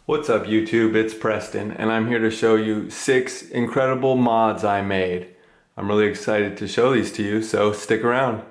What's up YouTube, it's Preston and I'm here to show you 6 incredible mods I made. I'm really excited to show these to you, so stick around.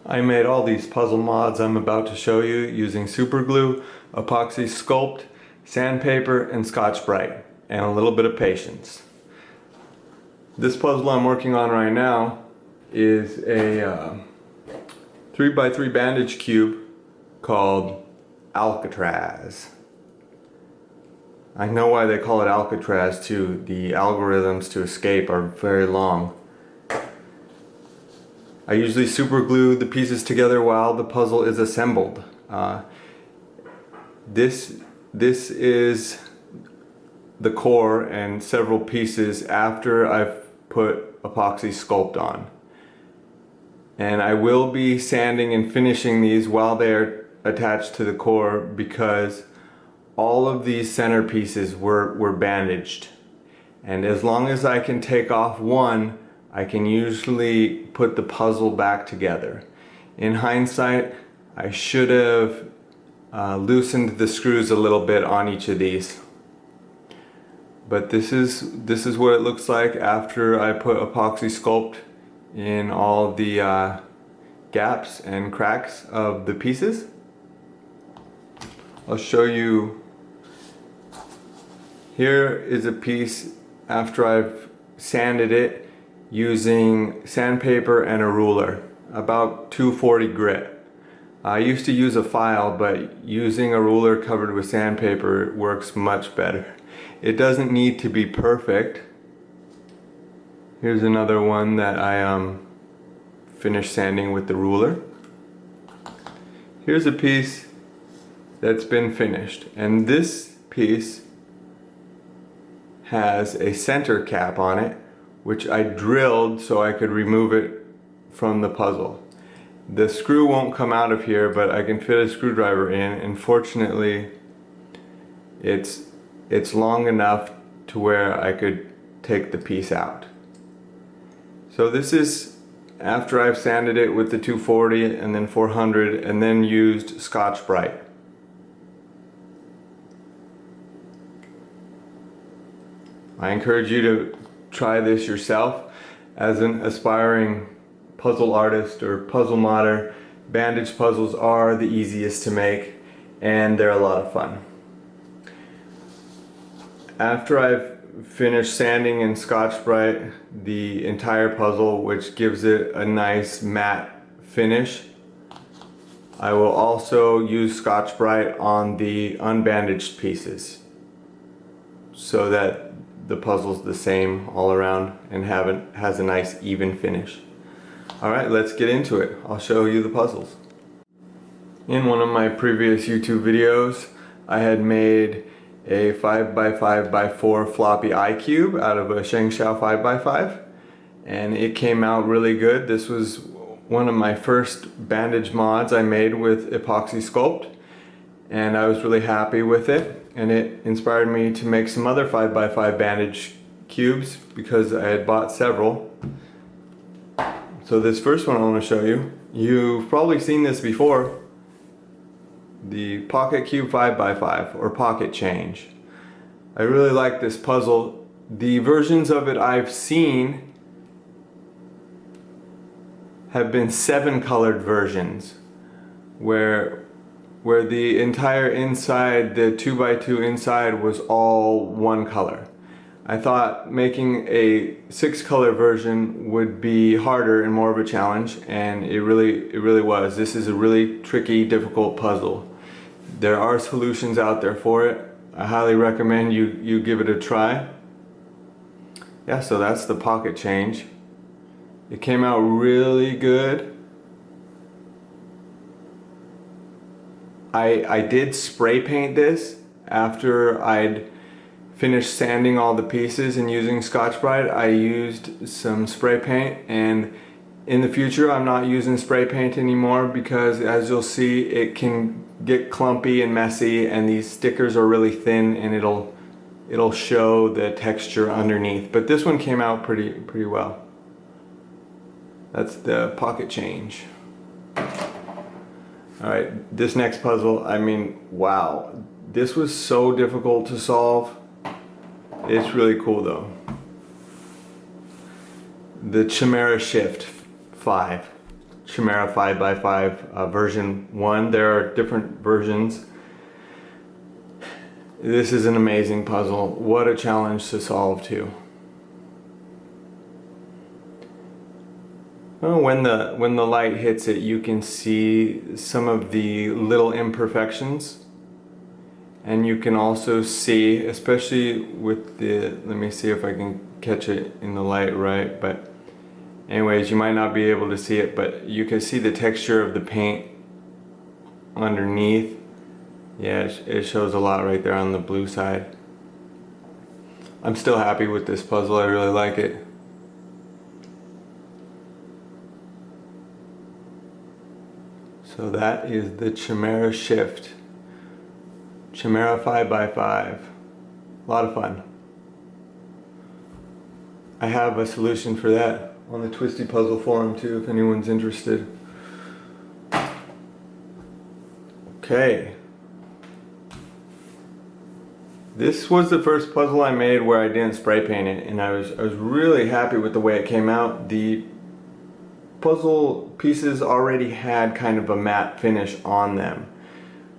I made all these puzzle mods I'm about to show you using super glue, epoxy sculpt, sandpaper, and Scotch-Brite, and a little bit of patience. This puzzle I'm working on right now is a 3x3 bandage cube called Alcatraz. I know why they call it Alcatraz too. The algorithms to escape are very long. I usually super glue the pieces together while the puzzle is assembled. This is the core and several pieces after I've put epoxy sculpt on. And I will be sanding and finishing these while they're attached to the core because all of these center pieces were bandaged, and as long as I can take off one, I can usually put the puzzle back together. In hindsight, I should have loosened the screws a little bit on each of these, but this is what it looks like after I put epoxy sculpt in all the gaps and cracks of the pieces. I'll show you. Here is a piece after I've sanded it using sandpaper and a ruler, about 240 grit. I used to use a file, but using a ruler covered with sandpaper works much better. It doesn't need to be perfect. Here's another one that I finished sanding with the ruler. Here's a piece that's been finished, and this piece has a center cap on it, which I drilled so I could remove it from the puzzle. The screw won't come out of here, but I can fit a screwdriver in, and fortunately it's long enough to where I could take the piece out. So this is after I've sanded it with the 240 and then 400 and then used Scotch-Brite. I encourage you to try this yourself. As an aspiring puzzle artist or puzzle modder, bandage puzzles are the easiest to make and they're a lot of fun. After I've finished sanding in Scotch-Brite the entire puzzle, which gives it a nice matte finish, I will also use Scotch-Brite on the unbandaged pieces so that the puzzle's the same all around and has a nice even finish. Alright, let's get into it. I'll show you the puzzles. In one of my previous YouTube videos, I had made a 5x5x4 floppy iCube out of a Shengshao 5x5, and it came out really good. This was one of my first bandage mods I made with epoxy sculpt, and I was really happy with it, and it inspired me to make some other 5x5 bandage cubes because I had bought several. So this first one I want to show you, you've probably seen this before, the Pocket Cube 5x5 or Pocket Change. I really like this puzzle. The versions of it I've seen have been 7-colored versions where the entire inside, the 2x2 inside, was all one color. I thought making a 6-color version would be harder and more of a challenge, and it really was. This is a really tricky, difficult puzzle. There are solutions out there for it. I highly recommend you give it a try. Yeah, so that's the Pocket Change. It came out really good. I did spray paint this after I'd finished sanding all the pieces and using Scotch-Brite. I used some spray paint, and in the future I'm not using spray paint anymore because, as you'll see, it can get clumpy and messy, and these stickers are really thin and it'll show the texture underneath. But this one came out pretty well. That's the Pocket Change. Alright, this next puzzle, I mean, wow. This was so difficult to solve. It's really cool though. The Chimera Shift 5. Chimera 5x5 version 1. There are different versions. This is an amazing puzzle. What a challenge to solve too. Well, when the light hits it, you can see some of the little imperfections, and you can also see, especially with the, let me see if I can catch it in the light right, but anyways, you might not be able to see it, but you can see the texture of the paint underneath. Yeah, it shows a lot right there on the blue side. I'm still happy with this puzzle. I really like it. So that is the Chimera Shift. Chimera 5x5. A lot of fun. I have a solution for that on the Twisty Puzzle forum too, if anyone's interested. Okay. This was the first puzzle I made where I didn't spray paint it, and I was really happy with the way it came out. The puzzle pieces already had kind of a matte finish on them.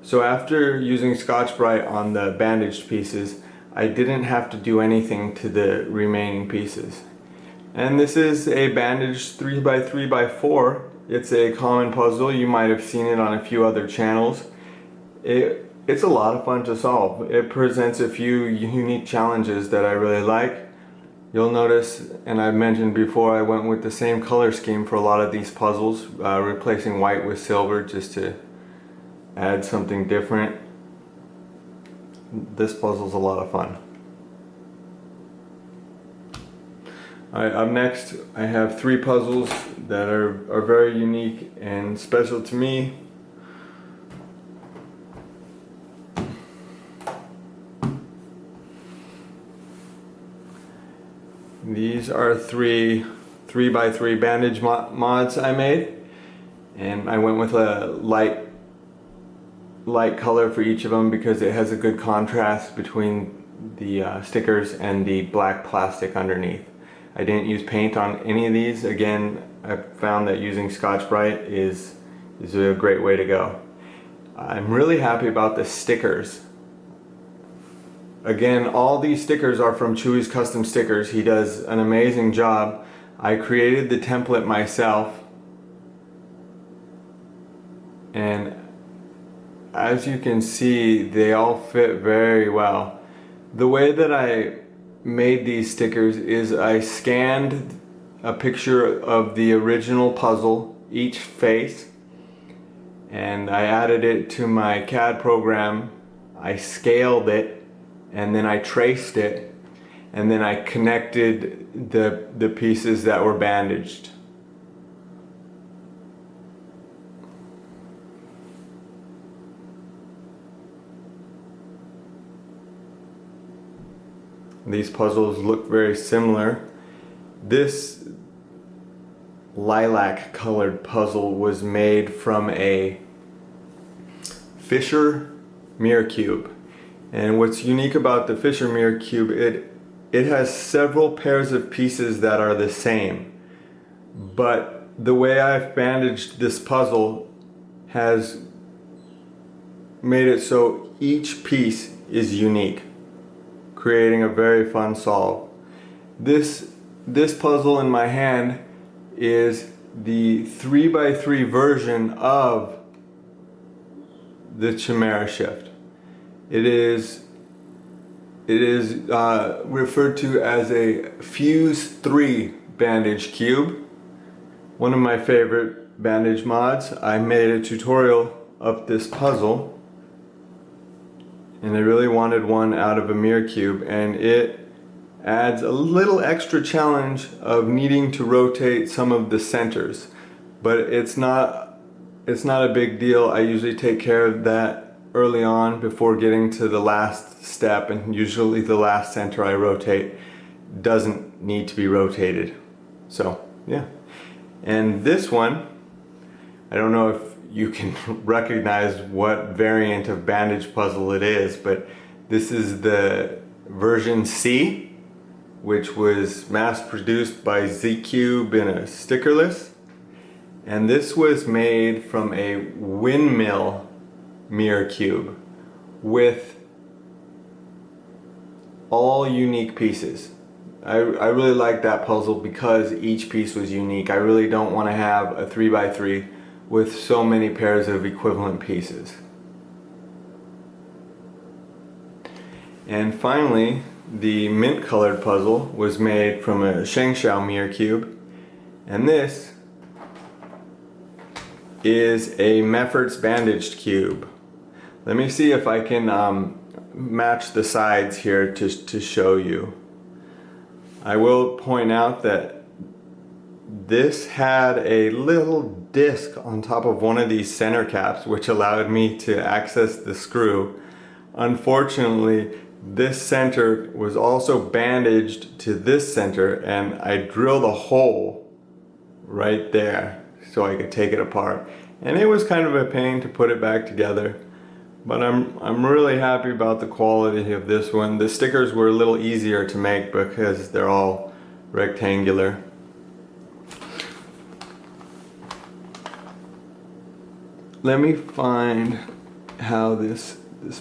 So after using Scotch-Brite on the bandaged pieces, I didn't have to do anything to the remaining pieces. And this is a bandaged 3x3x4. It's a common puzzle. You might have seen it on a few other channels. It's a lot of fun to solve. It presents a few unique challenges that I really like. You'll notice, and I've mentioned before, I went with the same color scheme for a lot of these puzzles, replacing white with silver just to add something different. This puzzle's a lot of fun. Alright, up next I have 3 puzzles that are very unique and special to me. These are 3 3x3 bandage mods I made, and I went with a light color for each of them because it has a good contrast between the stickers and the black plastic underneath. I didn't use paint on any of these. Again, I found that using Scotch-Brite is a great way to go. I'm really happy about the stickers. Again, all these stickers are from Chewy's Custom Stickers. He does an amazing job. I created the template myself, and as you can see, they all fit very well. The way that I made these stickers is I scanned a picture of the original puzzle, each face, and I added it to my CAD program. I scaled it, and then I traced it, and then I connected the pieces that were bandaged. These puzzles look very similar. This lilac colored puzzle was made from a Fisher mirror cube. And what's unique about the Fisher mirror cube, it has several pairs of pieces that are the same. But the way I've bandaged this puzzle has made it so each piece is unique, creating a very fun solve. This puzzle in my hand is the 3x3 version of the Chimera Shift. It is referred to as a Fuse 3 bandage cube. One of my favorite bandage mods. I made a tutorial of this puzzle, and I really wanted one out of a mirror cube, and it adds a little extra challenge of needing to rotate some of the centers, but it's not a big deal. I usually take care of that early on before getting to the last step, and usually the last center I rotate doesn't need to be rotated. So yeah. And this one, I don't know if you can recognize what variant of bandage puzzle it is, but this is the version C, which was mass produced by Z-Cube in a stickerless. And this was made from a windmill mirror cube with all unique pieces. I really like that puzzle because each piece was unique. I really don't want to have a 3x3 with so many pairs of equivalent pieces. And finally, the mint colored puzzle was made from a Shengshao mirror cube, and this is a Meffert's bandaged cube. Let me see if I can match the sides here to show you. I will point out that this had a little disc on top of one of these center caps, which allowed me to access the screw. Unfortunately, this center was also bandaged to this center, and I drilled a hole right there so I could take it apart. And it was kind of a pain to put it back together. But I'm really happy about the quality of this one. The stickers were a little easier to make because they're all rectangular. Let me find how this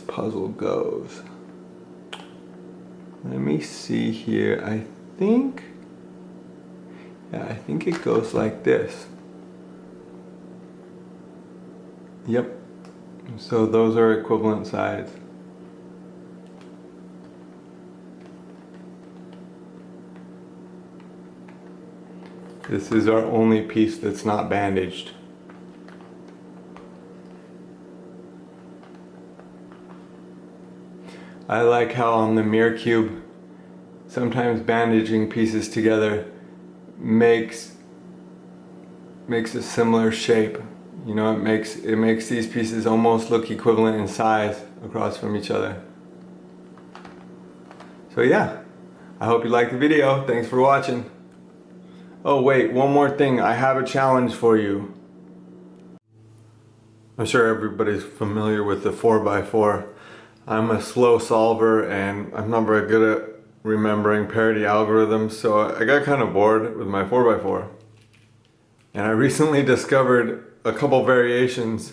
puzzle goes. Let me see here. I think it goes like this. Yep. So those are equivalent sides. This is our only piece that's not bandaged. I like how on the mirror cube, sometimes bandaging pieces together makes a similar shape. You know, it makes these pieces almost look equivalent in size across from each other. So yeah, I hope you liked the video. Thanks for watching. Oh wait, one more thing. I have a challenge for you. I'm sure everybody's familiar with the 4x4. I'm a slow solver and I'm not very good at remembering parity algorithms, so I got kind of bored with my 4x4. And I recently discovered a couple variations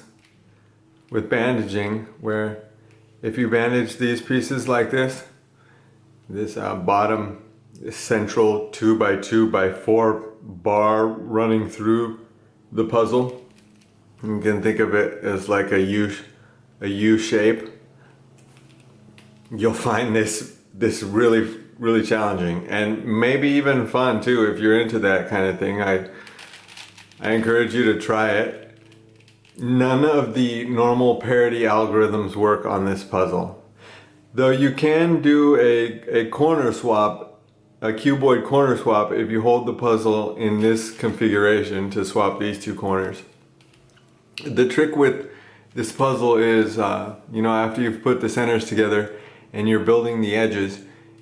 with bandaging where if you bandage these pieces like this bottom central 2x2x4 bar running through the puzzle, you can think of it as like a U shape. You'll find this really challenging and maybe even fun too if you're into that kind of thing. I encourage you to try it. None of the normal parity algorithms work on this puzzle. Though you can do a corner swap, a cuboid corner swap, if you hold the puzzle in this configuration to swap these two corners. The trick with this puzzle is, you know, after you've put the centers together and you're building the edges,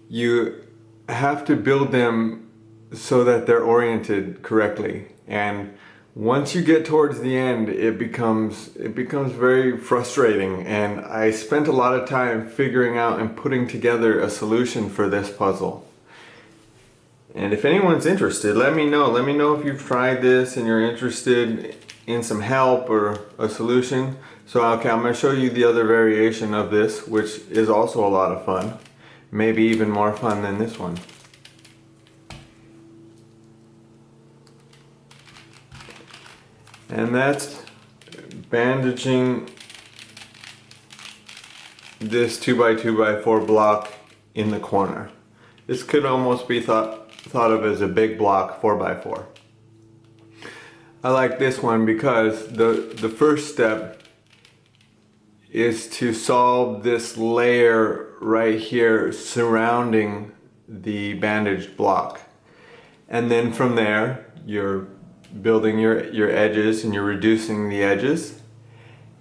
you have to build them so that they're oriented correctly. And once you get towards the end, it becomes very frustrating, and I spent a lot of time figuring out and putting together a solution for this puzzle. And if anyone's interested, let me know. Let me know if you've tried this and you're interested in some help or a solution. So okay, I'm going to show you the other variation of this, which is also a lot of fun. Maybe even more fun than this one. And that's bandaging this 2x2x4 block in the corner. This could almost be thought of as a big block 4x4. I like this one because the first step is to solve this layer right here surrounding the bandaged block. And then from there, you're building your edges and you're reducing the edges,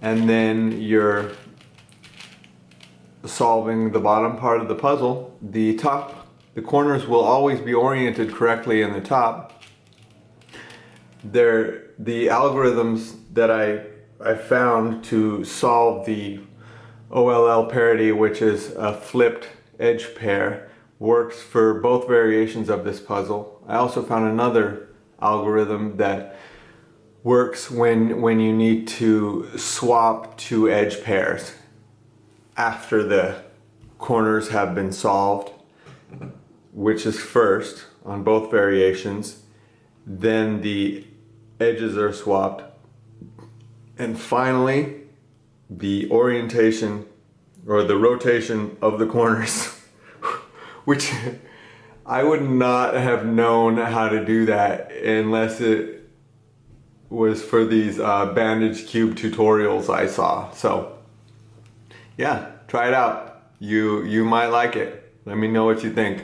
and then you're solving the bottom part of the puzzle. The corners will always be oriented correctly in the top. The algorithms that I I found to solve the OLL parity, which is a flipped edge pair, works for both variations of this puzzle. I also found another algorithm that works when you need to swap two edge pairs after the corners have been solved, which is first on both variations, then the edges are swapped, and finally the orientation or the rotation of the corners, which I would not have known how to do that unless it was for these bandage cube tutorials I saw. So yeah, try it out. You might like it. Let me know what you think.